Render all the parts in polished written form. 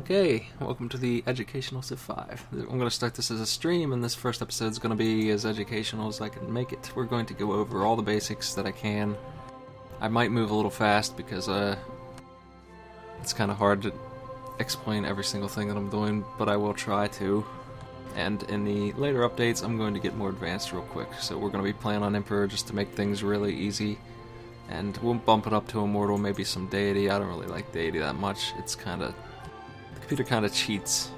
Okay, welcome to the educational Civ 5. I'm going to start this as a stream, and this first episode is going to be as educational as I can make it. We're going to go over all the basics that I can. I might move a little fast because it's kind of hard to explain every single thing that I'm doing, but I will try to. And in the later updates, I'm going to get more advanced real quick. So we're going to be playing on Emperor just to make things really easy. And we'll bump it up to Immortal, maybe some Deity. I don't really like Deity that much. It's kind of... the computer kind of cheats.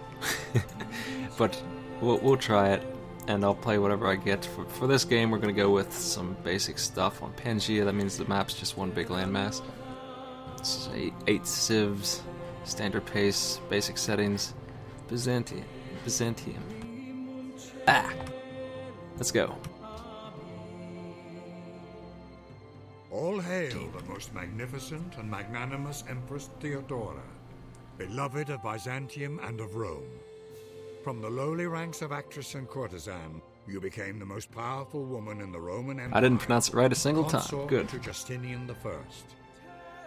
But we'll try it, and I'll play whatever I get. For this game, we're going to go with some basic stuff on Pangaea. That means the map's just one big landmass. This is 8 civs, standard pace, basic settings, Byzantine. Let's go. All hail the most magnificent and magnanimous Empress Theodora, beloved of Byzantium and of Rome. From the lowly ranks of actress and courtesan, you became the most powerful woman in the Roman Empire. I didn't pronounce it right a single time. Consort Good. to Justinian I.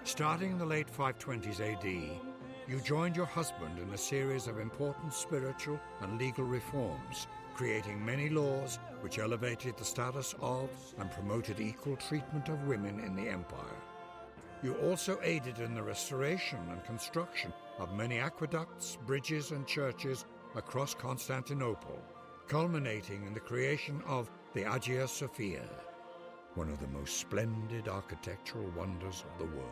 Starting in the late 520s AD, you joined your husband in a series of important spiritual and legal reforms, creating many laws which elevated the status of and promoted equal treatment of women in the empire. You also aided in the restoration and construction of many aqueducts, bridges, and churches across Constantinople, culminating in the creation of the Hagia Sophia, one of the most splendid architectural wonders of the world.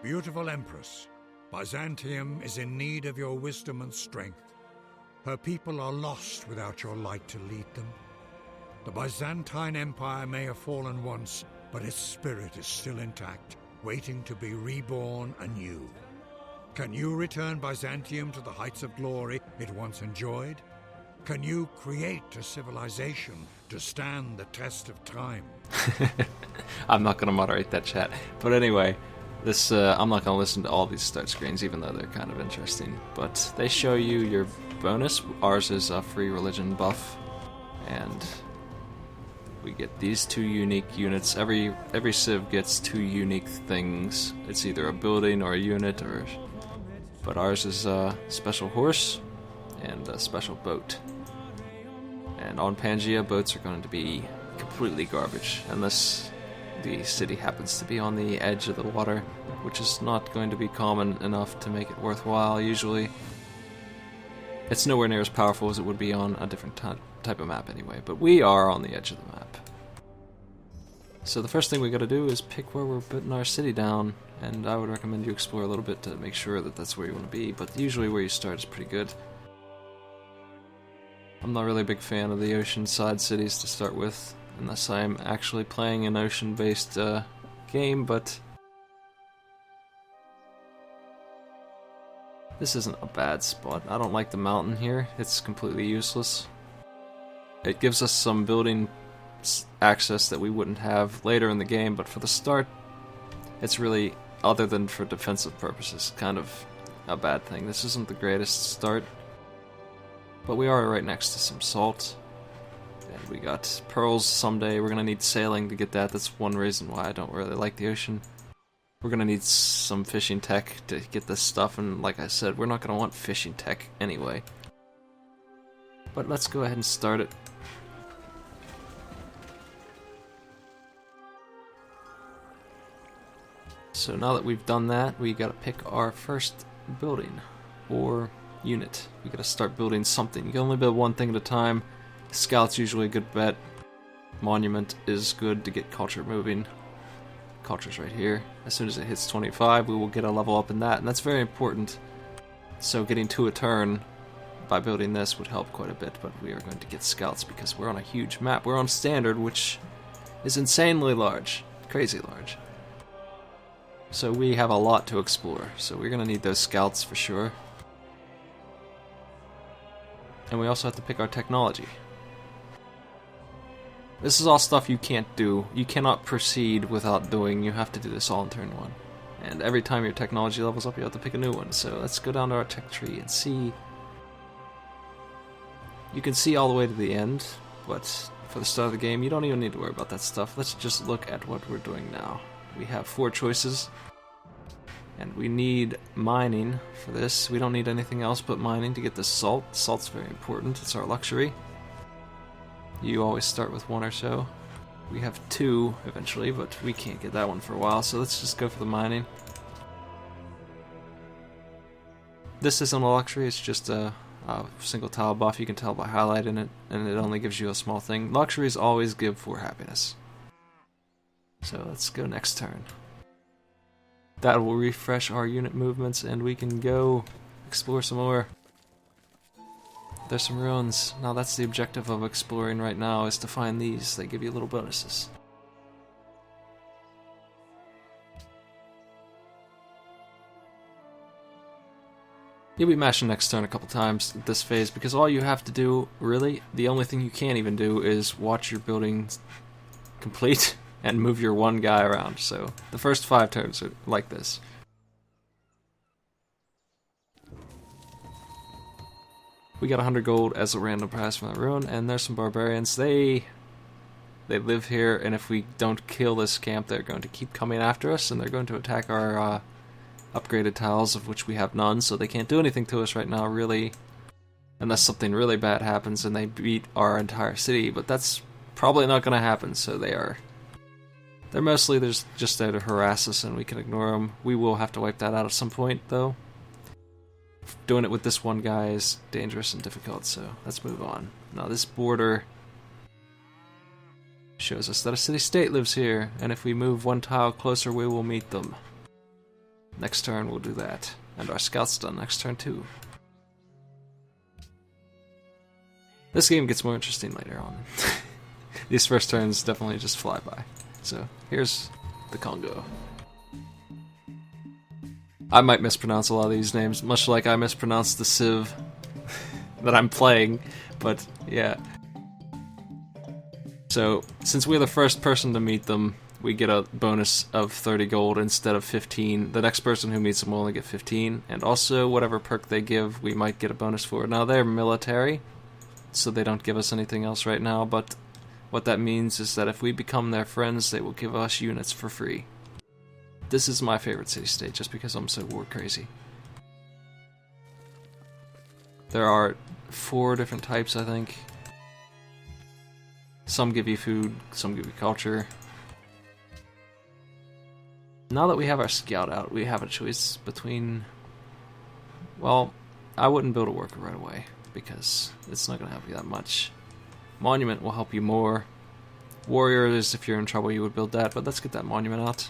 Beautiful Empress, Byzantium is in need of your wisdom and strength. Her people are lost without your light to lead them. The Byzantine Empire may have fallen once, but its spirit is still intact, waiting to be reborn anew. Can you return Byzantium to the heights of glory it once enjoyed? Can you create a civilization to stand the test of time? I'm not going to moderate that chat. But anyway, this I'm not going to listen to all these start screens, even though they're kind of interesting. But they show you your bonus. Ours is a free religion buff, and we get these 2 unique units. Every civ gets 2 unique things. It's either a building or a unit, but ours is a special horse and a special boat. And on Pangaea, boats are going to be completely garbage, unless the city happens to be on the edge of the water, which is not going to be common enough to make it worthwhile usually. It's nowhere near as powerful as it would be on a different type of map anyway, but we are on the edge of the map. So the first thing we gotta do is pick where we're putting our city down, and I would recommend you explore a little bit to make sure that that's where you want to be, but usually where you start is pretty good. I'm not really a big fan of the ocean-side cities to start with, unless I'm actually playing an ocean-based game, but this isn't a bad spot. I don't like the mountain here. It's completely useless. It gives us some building access that we wouldn't have later in the game, but for the start, it's really, other than for defensive purposes, kind of a bad thing. This isn't the greatest start, but we are right next to some salt. And we got pearls someday. We're going to need sailing to get that. That's one reason why I don't really like the ocean. We're going to need some fishing tech to get this stuff, and like I said, we're not going to want fishing tech anyway. But let's go ahead and start it. So now that we've done that, we got to pick our first building or unit. We got to start building something. You can only build one thing at a time. Scout's usually a good bet. Monument is good to get culture moving. Culture's right here. As soon as it hits 25, we will get a level up in that, and that's very important. So getting 2 a turn by building this would help quite a bit, but we are going to get scouts because we're on a huge map. We're on standard, which is insanely large. Crazy large. So we have a lot to explore, so we're going to need those scouts for sure. And we also have to pick our technology. This is all stuff you can't do. You cannot proceed without doing. You have to do this all in turn 1. And every time your technology levels up, you have to pick a new one. So let's go down to our tech tree and see. You can see all the way to the end, but for the start of the game, you don't even need to worry about that stuff. Let's just look at what we're doing now. We have 4 choices, And we need mining for this. We don't need anything else but mining to get the salt. Salt's very important. It's our luxury. You always start with 1 or so. We have 2 eventually, but we can't get that one for a while, so let's just go for the mining. This isn't a luxury, it's just a single tile buff. You can tell by highlighting it, and it only gives you a small thing. Luxuries always give 4 happiness. So let's go next turn. That will refresh our unit movements, and we can go explore some more. There's some ruins. Now that's the objective of exploring right now, is to find these. They give you little bonuses. You'll be mashing next turn a couple times at this phase, because all you have to do, really, the only thing you can't even do is watch your building complete and move your one guy around. So the first 5 turns are like this. We got 100 gold as a random prize from that ruin, and there's some barbarians. They live here, and if we don't kill this camp, they're going to keep coming after us, and they're going to attack our upgraded tiles, of which we have none, so they can't do anything to us right now, really, unless something really bad happens and they beat our entire city, but that's probably not going to happen, so they're mostly just there to harass us, and we can ignore them. We will have to wipe that out at some point, though. Doing it with this one guy is dangerous and difficult, so let's move on. Now this border shows us that a city-state lives here, and if we move 1 tile closer, we will meet them. Next turn we'll do that. And our scout's done next turn too. This game gets more interesting later on. These first turns definitely just fly by. So here's the Congo. I might mispronounce a lot of these names, much like I mispronounced the Civ that I'm playing, but yeah. So, since we're the first person to meet them, we get a bonus of 30 gold instead of 15. The next person who meets them will only get 15, and also whatever perk they give, we might get a bonus for. Now, they're military, so they don't give us anything else right now, but what that means is that if we become their friends, they will give us units for free. This is my favorite city-state, just because I'm so war crazy. There are 4 different types, I think. Some give you food, some give you culture. Now that we have our scout out, we have a choice between... Well, I wouldn't build a worker right away, because it's not going to help you that much. Monument will help you more. Warriors, if you're in trouble, you would build that, but let's get that monument out.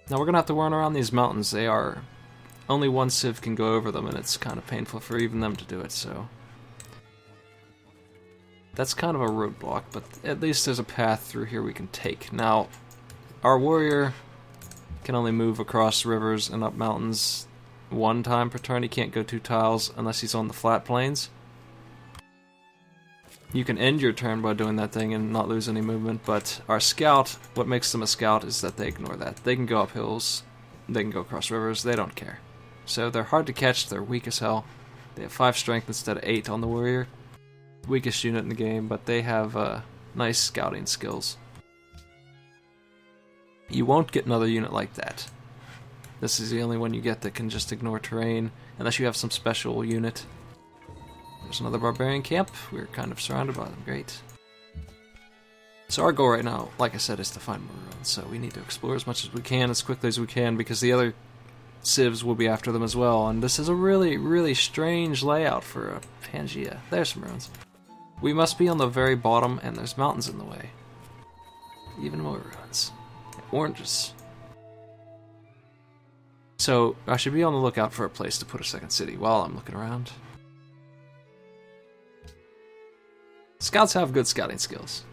Now we're going to have to run around these mountains. They are... Only one civ can go over them, and it's kind of painful for even them to do it, so... That's kind of a roadblock, but at least there's a path through here we can take. Now, our warrior can only move across rivers and up mountains 1 time per turn. He can't go 2 tiles unless he's on the flat plains. You can end your turn by doing that thing and not lose any movement, but our scout, what makes them a scout is that they ignore that. They can go up hills, they can go across rivers, they don't care. So they're hard to catch, they're weak as hell. They have 5 strength instead of 8 on the warrior. Weakest unit in the game, but they have nice scouting skills. You won't get another unit like that. This is the only one you get that can just ignore terrain, unless you have some special unit. There's another barbarian camp. We're kind of surrounded by them. Great. So our goal right now, like I said, is to find more ruins. So we need to explore as much as we can, as quickly as we can, because the other civs will be after them as well. And this is a really, really strange layout for a Pangea. There's some ruins. We must be on the very bottom, and there's mountains in the way. Even more ruins. Oranges. So I should be on the lookout for a place to put a second city while I'm looking around. Scouts have good scouting skills.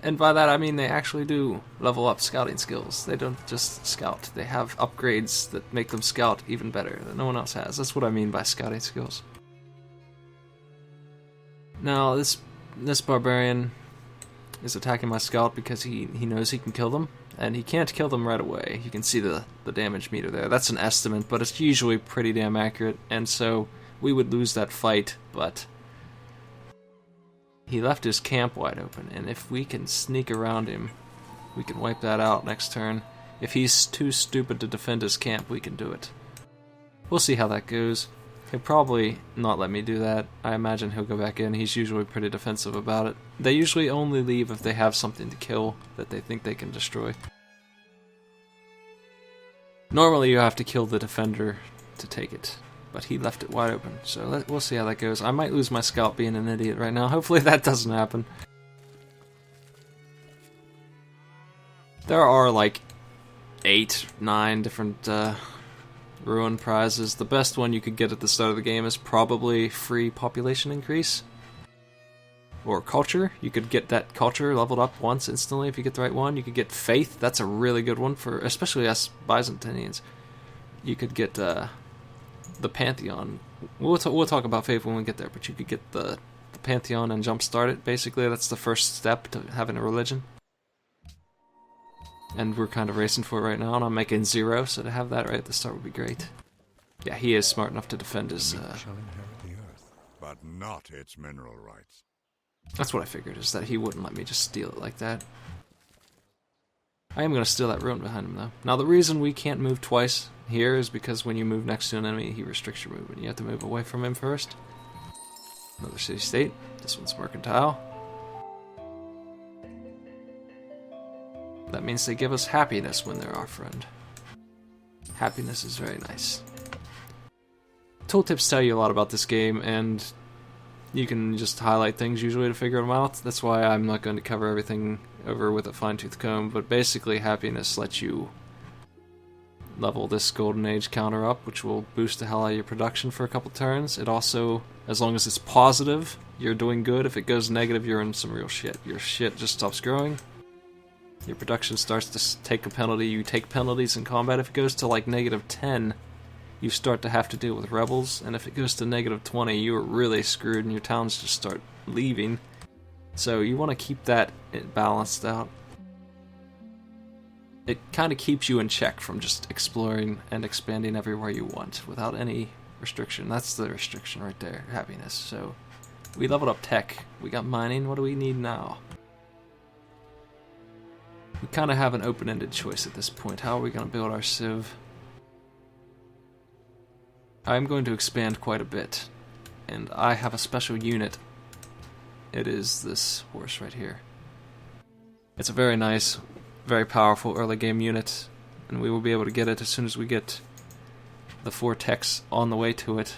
And by that I mean they actually do level up scouting skills. They don't just scout. They have upgrades that make them scout even better that no one else has. That's what I mean by scouting skills. Now this barbarian is attacking my scout because he knows he can kill them. And he can't kill them right away. You can see the damage meter there. That's an estimate, but it's usually pretty damn accurate. And so we would lose that fight, but he left his camp wide open. And if we can sneak around him We can wipe that out next turn. If he's too stupid to defend his camp, we can do it. We'll see how that goes. He'll probably not let me do that. I imagine he'll go back in. He's usually pretty defensive about it. They usually only leave if they have something to kill that they think they can destroy. Normally you have to kill the defender to take it, but he left it wide open, so we'll see how that goes. I might lose my scout being an idiot right now. Hopefully that doesn't happen. There are like 8, 9 different ruin prizes. The best one you could get at the start of the game is probably free population increase. Or culture. You could get that culture leveled up once instantly if you get the right one. You could get faith. That's a really good one for especially us Byzantines. You could get the pantheon. We'll talk about faith when we get there, but you could get the pantheon and jumpstart it. Basically, that's the first step to having a religion. And we're kind of racing for it right now, and I'm making 0, so to have that right at the start would be great. Yeah, he is smart enough to defend his... shall inherit the earth, but not its mineral rights. That's what I figured, is that he wouldn't let me just steal it like that. I am going to steal that ruin behind him, though. Now, the reason we can't move twice here is because when you move next to an enemy, he restricts your movement. You have to move away from him first. Another city-state. This one's mercantile. That means they give us happiness when they're our friend. Happiness is very nice. Tooltips tell you a lot about this game, and you can just highlight things usually to figure them out. That's why I'm not going to cover everything over with a fine-tooth comb, but basically happiness lets you level this Golden Age counter up, which will boost the hell out of your production for a couple turns. It also, as long as it's positive, you're doing good. If it goes negative, you're in some real shit. Your shit just stops growing. Your production starts to take a penalty. You take penalties in combat. If it goes to like -10, you start to have to deal with rebels, and if it goes to -20, you are really screwed and your towns just start leaving. So you want to keep that balanced out. It kind of keeps you in check from just exploring and expanding everywhere you want without any restriction. That's the restriction right there, happiness. So we leveled up tech. We got mining. What do we need now? We kind of have an open-ended choice at this point. How are we going to build our Civ? I'm going to expand quite a bit, and I have a special unit. It is this horse right here. It's a very nice, very powerful early game unit, and we will be able to get it as soon as we get the 4 techs on the way to it.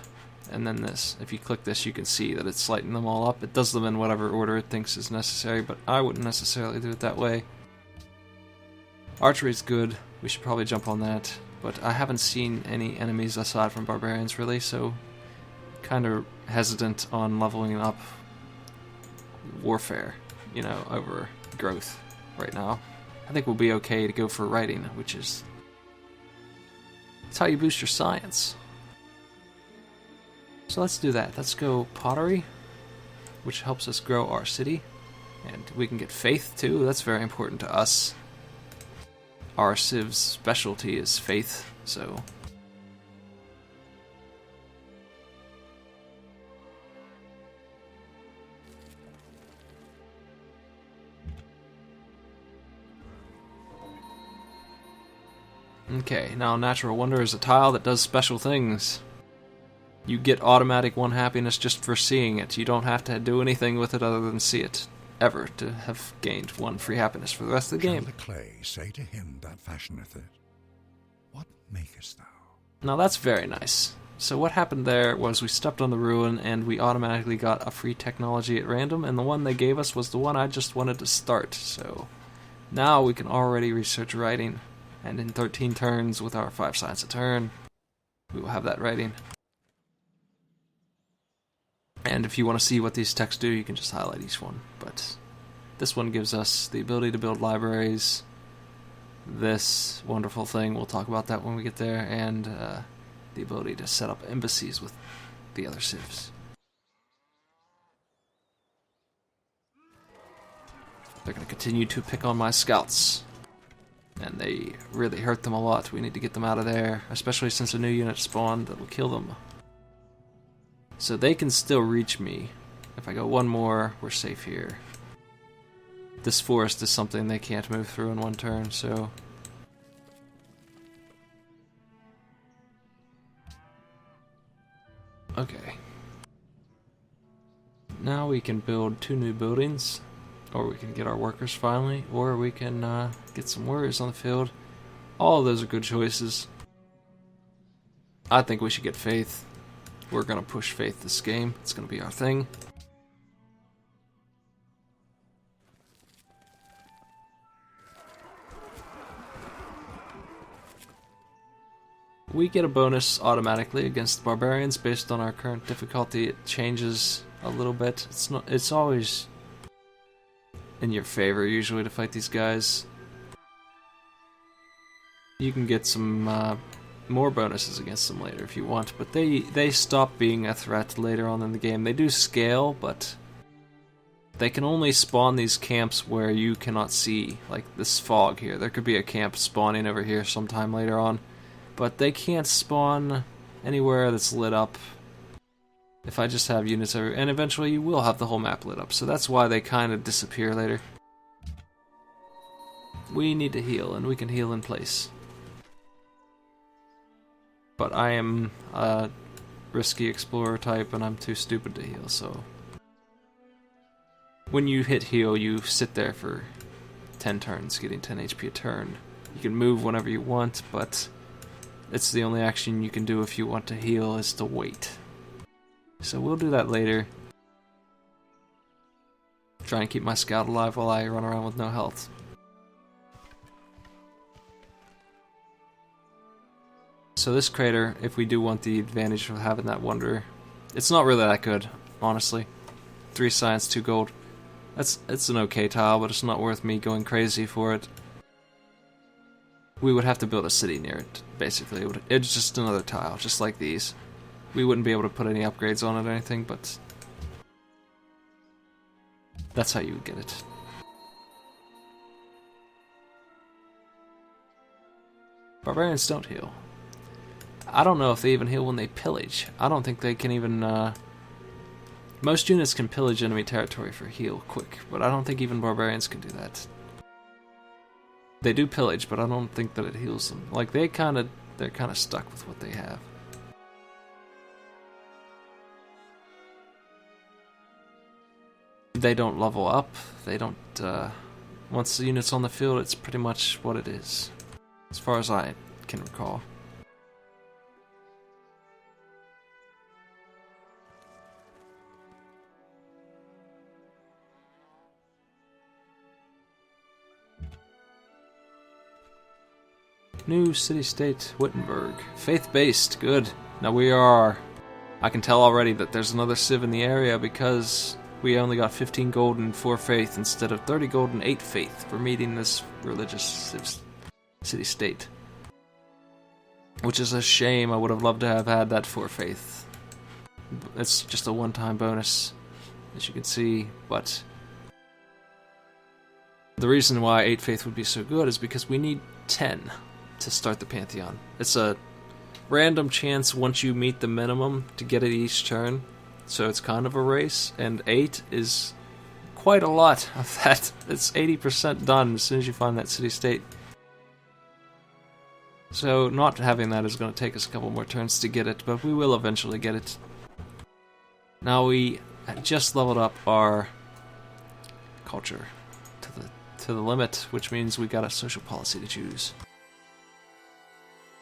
And then this. If you click this, you can see that it's lighting them all up. It does them in whatever order it thinks is necessary, but I wouldn't necessarily do it that way. Archery is good. We should probably jump on that. But I haven't seen any enemies aside from barbarians, really, so kind of hesitant on leveling up warfare, over growth right now. I think we'll be okay to go for writing, which is... that's how you boost your science. So let's do that. Let's go pottery, which helps us grow our city. And we can get faith, too. That's very important to us. Our Civ's specialty is faith, so... Okay, now Natural Wonder is a tile that does special things. You get automatic 1 happiness just for seeing it. You don't have to do anything with it other than see it. Ever to have gained 1 free happiness for the rest of the game. Shall the clay say to him that fashioneth it, what makest thou? Now that's very nice. So what happened there was we stepped on the ruin and we automatically got a free technology at random, and the one they gave us was the one I just wanted to start. So now we can already research writing, and in 13 turns with our 5 science a turn, we will have that writing. And if you want to see what these texts do, you can just highlight each one. But this one gives us the ability to build libraries. This wonderful thing, we'll talk about that when we get there. And the ability to set up embassies with the other civs. They're going to continue to pick on my scouts. And they really hurt them a lot. We need to get them out of there. Especially since a new unit spawned that will kill them. So they can still reach me. If I go 1 more, we're safe here. This forest is something they can't move through in one turn, so... Okay. Now we can build 2 new buildings, or we can get our workers finally, or we can get some warriors on the field. All of those are good choices. I think we should get faith. We're going to push faith this game. It's going to be our thing. We get a bonus automatically against barbarians based on our current difficulty. It changes a little bit. It's always in your favor usually to fight these guys. You can get some more bonuses against them later if you want, but they stop being a threat later on in the game. They do scale, but they can only spawn these camps where you cannot see, like this fog here. There could be a camp spawning over here sometime later on, but they can't spawn anywhere that's lit up. If I just have units everywhere, and eventually you will have the whole map lit up, so that's why they kind of disappear later. We need to heal, and we can heal in place. But I am a risky explorer type, and I'm too stupid to heal, so... When you hit heal, you sit there for 10 turns, getting 10 HP a turn. You can move whenever you want, but it's the only action you can do if you want to heal is to wait. So we'll do that later. Try and keep my scout alive while I run around with no health. So this crater, if we do want the advantage of having that wonder, it's not really that good, honestly. 3 science, 2 gold. It's an okay tile, but it's not worth me going crazy for it. We would have to build a city near it, basically. It's just another tile, just like these. We wouldn't be able to put any upgrades on it or anything, but that's how you would get it. Barbarians don't heal. I don't know if they even heal when they pillage. I don't think they can even... Most units can pillage enemy territory for heal quick, but I don't think even barbarians can do that. They do pillage, but I don't think that it heals them. Like, they're kind of stuck with what they have. They don't level up. They don't... Once the unit's on the field, it's pretty much what it is, as far as I can recall. New city-state, Wittenberg. Faith-based, good. Now we are... I can tell already that there's another Civ in the area because we only got 15 gold and 4 faith instead of 30 gold and 8 faith for meeting this religious city-state. Which is a shame. I would have loved to have had that 4 faith. It's just a one-time bonus, as you can see, but... The reason why 8 faith would be so good is because we need 10 to start the pantheon. It's a random chance once you meet the minimum to get it each turn, so it's kind of a race, and 8 is quite a lot of that. It's 80% done as soon as you find that city-state. So not having that is going to take us a couple more turns to get it, but we will eventually get it. Now we just leveled up our culture to the limit, which means we got a social policy to choose.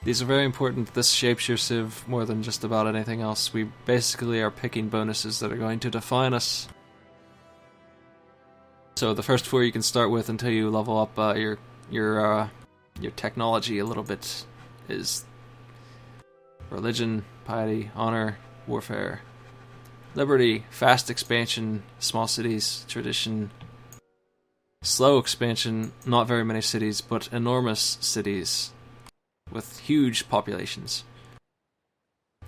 These are very important. This shapes your Civ more than just about anything else. We basically are picking bonuses that are going to define us. So the first 4 you can start with until you level up your technology a little bit is religion, piety, honor, warfare, liberty, fast expansion, small cities, tradition, slow expansion, not very many cities, but enormous cities with huge populations.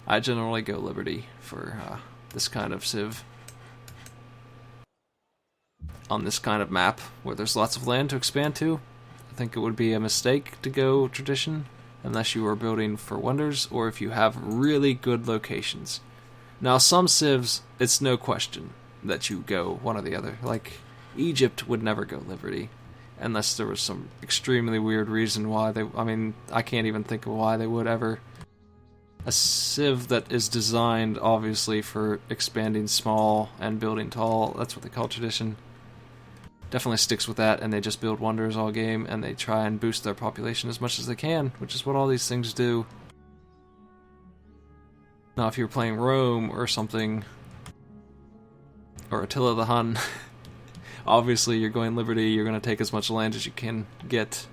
I generally go liberty for this kind of Civ. On this kind of map, where there's lots of land to expand to, I think it would be a mistake to go tradition, unless you are building for wonders, or if you have really good locations. Now, some Civs, it's no question that you go one or the other. Like, Egypt would never go liberty, unless there was some extremely weird reason why they... I mean, I can't even think of why they would ever. A civ that is designed, obviously, for expanding small and building tall, that's what they call tradition, definitely sticks with that, and they just build wonders all game, and they try and boost their population as much as they can, which is what all these things do. Now, if you're playing Rome or something, or Attila the Hun, obviously you're going liberty, you're going to take as much land as you can get.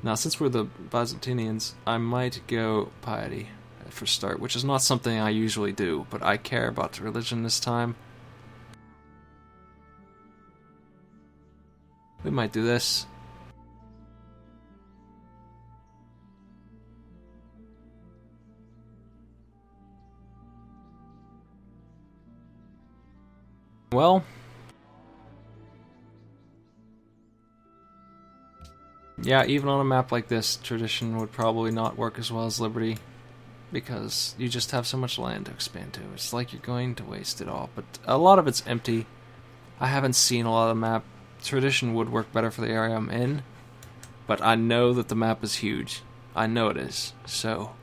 Now, since we're the Byzantinians, I might go piety for start, which is not something I usually do, but I care about religion this time. We might do this. Well, yeah, even on a map like this, tradition would probably not work as well as liberty, because you just have so much land to expand to. It's like you're going to waste it all, but a lot of it's empty. I haven't seen a lot of the map. Tradition would work better for the area I'm in, but I know that the map is huge. I know it is, so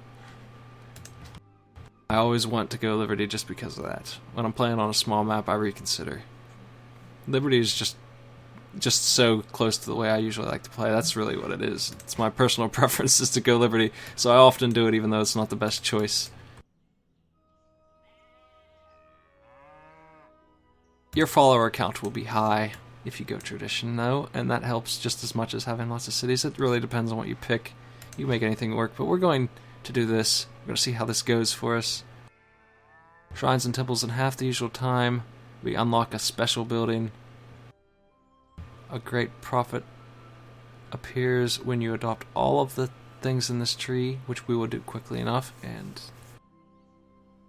I always want to go Liberty just because of that. When I'm playing on a small map, I reconsider. Liberty is just so close to the way I usually like to play. That's really what it is. It's my personal preference is to go Liberty, so I often do it even though it's not the best choice. Your follower count will be high if you go tradition, though, and that helps just as much as having lots of cities. It really depends on what you pick. You make anything work, but we're going to do this. We're going to see how this goes for us. Shrines and temples in half the usual time. We unlock a special building. A great prophet appears when you adopt all of the things in this tree, which we will do quickly enough. And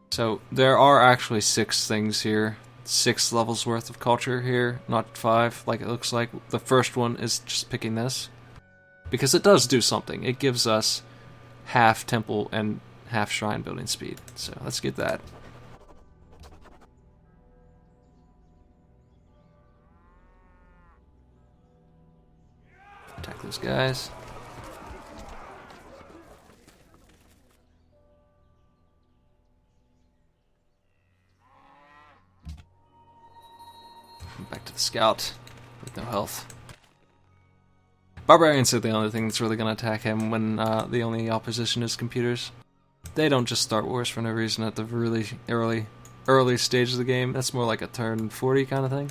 so there are actually 6 things here. 6 levels worth of culture here, not 5 like it looks like. The first one is just picking this, because it does do something. It gives us half temple and half shrine building speed, so let's get that. Attack those guys. Back to the scout with no health. Barbarians are the only thing that's really going to attack him when the only opposition is computers. They don't just start wars for no reason at the really early stage of the game. That's more like a turn 40 kind of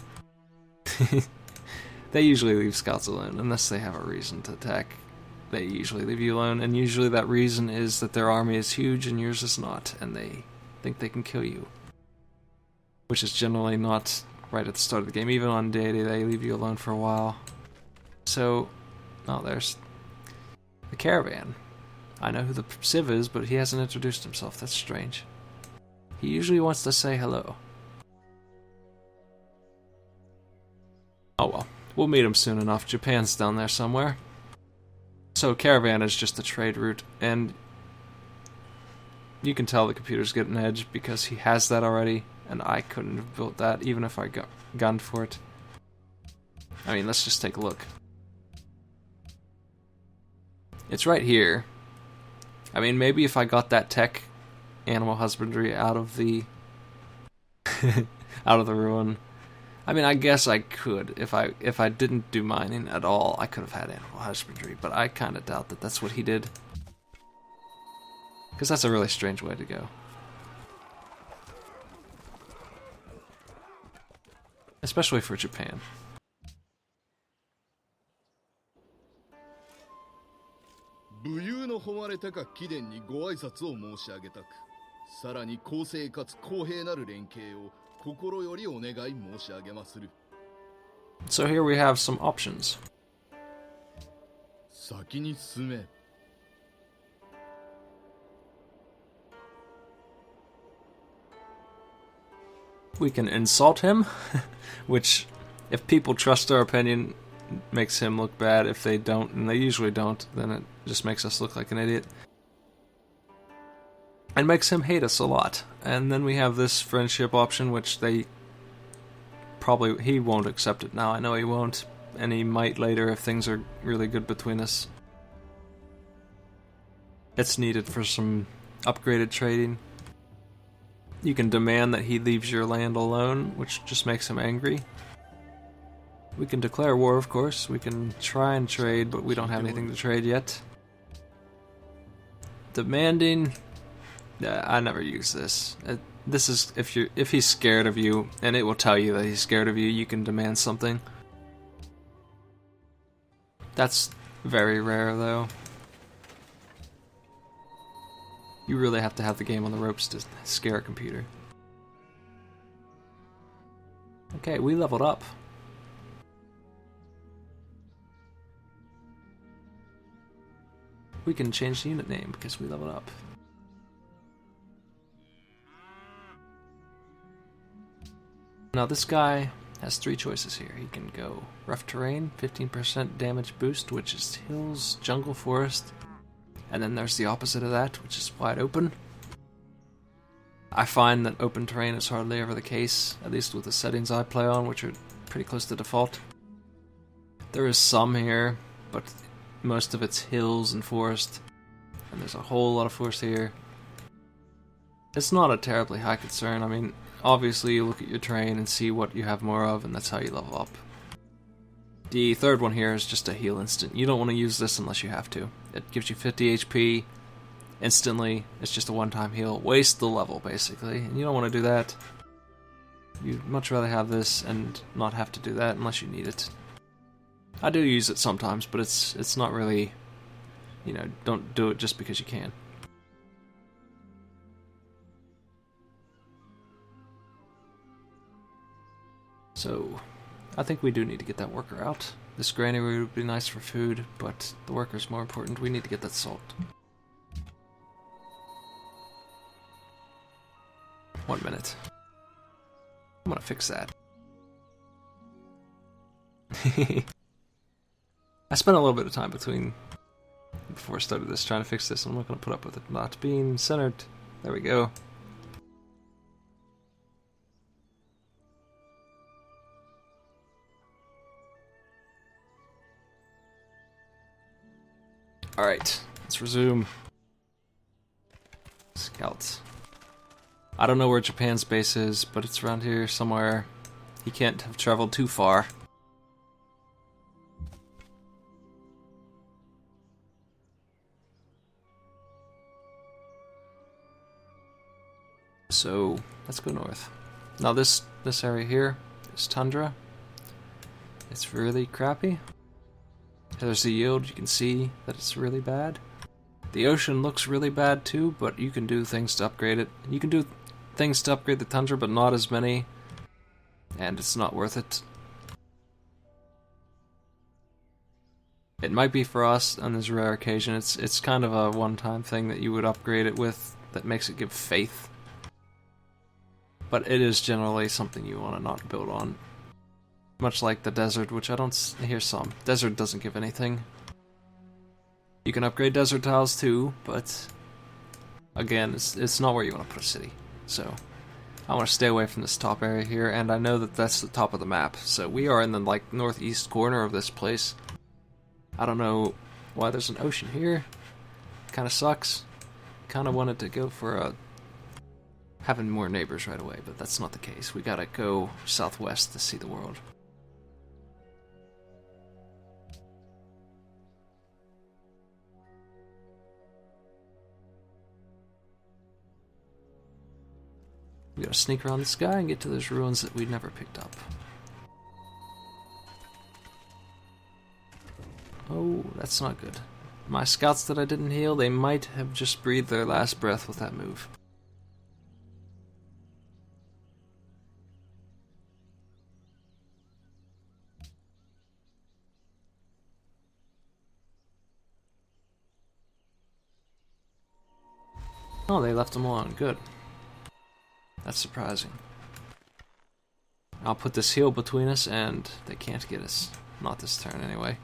thing. They usually leave scouts alone unless they have a reason to attack. They usually leave you alone, and usually that reason is that their army is huge and yours is not, and they think they can kill you, which is generally not right at the start of the game. Even on deity, they leave you alone for a while. So, oh, there's the caravan. I know who the Civ is, but he hasn't introduced himself. That's strange. He usually wants to say hello. Oh well, we'll meet him soon enough. Japan's down there somewhere. So caravan is just a trade route, and you can tell the computer's getting an edge because he has that already. And I couldn't have built that even if I got gunned for it. I mean, let's just take a look. It's right here. I mean, maybe if I got that tech animal husbandry out of the out of the ruin. I mean, I guess I could. If I didn't do mining at all, I could have had animal husbandry, but I kind of doubt that that's what he did. Because that's a really strange way to go. Especially for Japan. So here we have some options. We can insult him, which, if people trust our opinion, makes him look bad. If they don't, and they usually don't, then it just makes us look like an idiot. And makes him hate us a lot. And then we have this friendship option, which they he won't accept it now. I know he won't, and he might later if things are really good between us. It's needed for some upgraded trading. You can demand that he leaves your land alone, which just makes him angry. We can declare war, of course. We can try and trade, but we don't have anything to trade yet. Demanding... I never use this. This is if he's scared of you, and it will tell you that he's scared of you, you can demand something. That's very rare, though. You really have to have the game on the ropes to scare a computer. Okay, we leveled up. We can change the unit name because we leveled up. Now this guy has 3 choices here. He can go rough terrain, 15% damage boost, which is hills, jungle, forest. And then there's the opposite of that, which is wide open. I find that open terrain is hardly ever the case, at least with the settings I play on, which are pretty close to default. There is some here, but most of it's hills and forest. And there's a whole lot of forest here. It's not a terribly high concern. I mean, obviously you look at your terrain and see what you have more of, and that's how you level up. The third one here is just a heal instant. You don't want to use this unless you have to. It gives you 50 HP instantly. It's just a one-time heal. Waste the level, basically. And you don't want to do that. You'd much rather have this and not have to do that unless you need it. I do use it sometimes, but it's not really... You know, don't do it just because you can. So... I think we do need to get that worker out. This granary would be nice for food, but the worker's more important. We need to get that salt. 1 minute. I'm gonna fix that. I spent a little bit of time before I started this trying to fix this. I'm not gonna put up with it not being centered. There we go. Alright, let's resume. Scouts. I don't know where Japan's base is, but it's around here somewhere. He can't have traveled too far. So, let's go north. Now this area here is tundra. It's really crappy. There's the yield, you can see that it's really bad. The ocean looks really bad too, but you can do things to upgrade it. You can do things to upgrade the tundra, but not as many. And it's not worth it. It might be for us on this rare occasion. It's kind of a one-time thing that you would upgrade it with that makes it give faith. But it is generally something you want to not build on. Much like the desert, which I don't hear some. Desert doesn't give anything. You can upgrade desert tiles too, but again, it's not where you want to put a city. So I want to stay away from this top area here, and I know that that's the top of the map. So we are in the like northeast corner of this place. I don't know why there's an ocean here. Kind of sucks. Kind of wanted to go for having more neighbors right away, but that's not the case. We gotta go southwest to see the world. We gotta sneak around this guy and get to those ruins that we never picked up. Oh, that's not good. My scouts that I didn't heal, they might have just breathed their last breath with that move. Oh, they left them alone. Good. That's surprising. I'll put this hill between us and they can't get us. Not this turn anyway.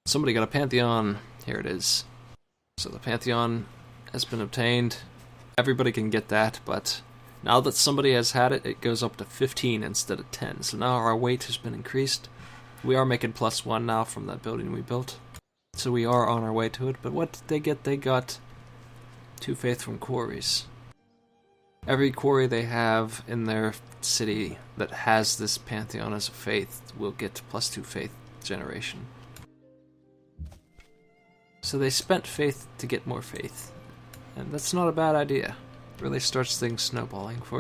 Somebody got a pantheon. Here it is. So the pantheon has been obtained. Everybody can get that, but Now that somebody has had it, it goes up to 15 instead of 10. So now our weight has been increased. We are making +1 now from that building we built. So we are on our way to it. But what did they get? They got 2 faith from quarries. Every quarry they have in their city that has this pantheon as a faith will get +2 faith generation. So they spent faith to get more faith. And that's not a bad idea. Really starts things snowballing for